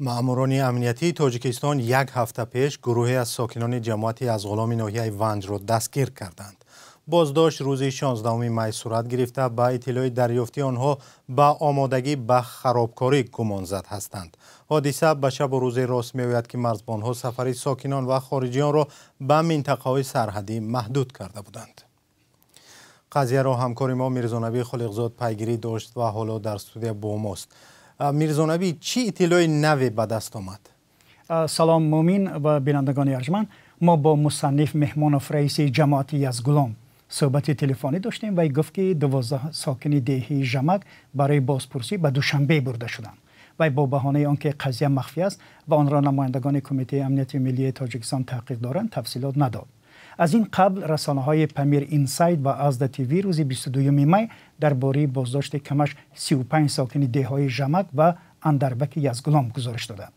ماموران امنیتی تاجیکستان یک هفته پیش گروهی از ساکنان جماعت یزغلام ناحیه ونج را دستگیر کردند. بازداشت روز 16 می صورت گرفته با اطلاع دریافتی آنها با آمادگی به خرابکاری گمان زد هستند. حادثه به شب و روز راست می‌آید که مرزبانها سفر ساکنان و خارجیان را به منطقه‌های سرحدی محدود کرده بودند. قضیه را همکار ما میرزانبی خالقزاد پیگیری داشت و حالا در استودیو با ماست. میرزانبی، چی اطلاع نوی به دست آمد؟ سلام مومین و بینندگان ارجمند. ما با مصنف مهمانوف رئیس جماعت یزغلام صحبت تلفنی داشتیم و گفت که 12 ساکن دهی ژمک برای بازپرسی به دوشنبه برده شدند و با بهانه آنکه قضیه مخفی است و آن را نمایندگان کمیته امنیت ملی تاجیکستان تحقیق دارند تفصیلات نداد. از این قبل رسانه‌های پامیر اینساید و ازدا تیوی روز 22 می درباره بازداشت کمش 35 ساکن دههای ژمک و اندربک یزغلام گزارش دادند.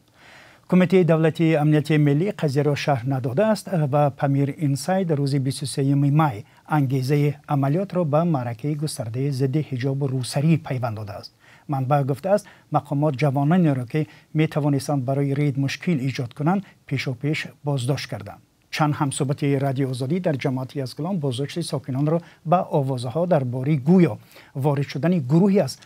کمیته دولتی امنیت ملی قضیه را شرح نداده است و پامیر اینساید روز 23 می انگیزه عملیات را به معرکه گسترده ضد حجاب روسری پیوند داده است. منبع گفته است مقامات جوانانی را که می توانستند برای رید مشکل ایجاد کنند پیش بازداشت کردند. چند همصحبت رادیو آزادی در جماعت یزغلام بازداشت ساکنان را به آوازها درباره گویا وارد شدن گروهی از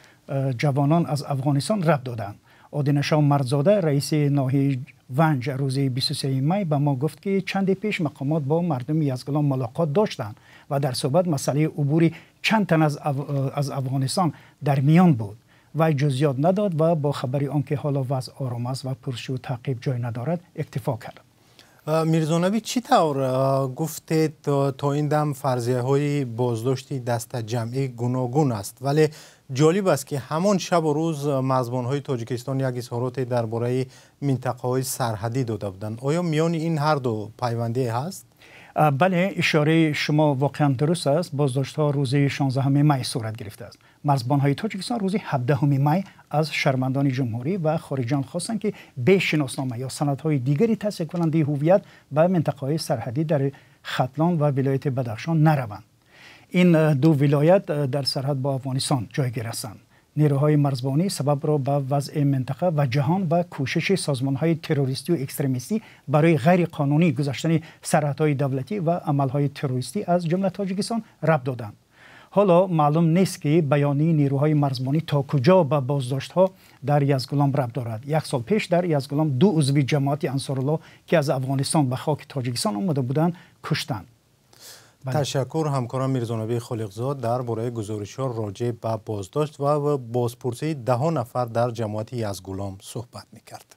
جوانان از افغانستان ربط دادند. عادنشا مرزاده رئیس ناحیه ونج روز 23 می به ما گفت که چند پیش مقامات با مردم یزغلام ملاقات داشتند و در صحبت مسئله عبور چند تن از افغانستان در میان بود و جزئیات نداد و با خبری آنکه حالا وضع آرام است و پرسش و تعقیب جای ندارد اکتفا کرد. میرزانبی، چی طور گفتید تا این دم فرضیه های بازداشتی دست جمعی گوناگون است، ولی جالب است که همان شب و روز مرزبان های تاجیکستان یک اظهارات درباره منطقه های سرحدی داده بودند. آیا میان این هر دو پیوندی هست؟ بله، اشاره شما واقعا درست است. بازداشت ها روز 16 می صورت گرفته است. مرزبان های تاجیکستان روز 17 می از شهروندان جمهوری و خارجیان خواستند که به شناسنامه یا سندهای دیگری تصدیق کننده هویت به منطقه های سرحدی در ختلان و ولایت بدخشان نروند. این دو ولایت در سرحد با افغانستان جایگیر هستند. نیروهای مرزبانی سبب را به وضع منطقه و جهان و کوشش سازمان‌های تروریستی و اکستریمیستی برای غیر قانونی گذشتن سرحدهای دولتی و عملهای تروریستی از جمله تاجیکستان ربط دادند. حالا معلوم نیست که بیانیه نیروهای مرزبانی تا کجا به بازداشت‌ها در یزغلام ربط دارد. یک سال پیش در یزغلام 2 عضو جماعت انصارالله که از افغانستان به خاک تاجیکستان آمده بودند کشتند. تشکر همکارم میرزانبی خالقزاد درباره گزارش‌ها راجع به بازداشت و بازپرسی 10 نفر در جماعت یزغلام صحبت می‌کرد.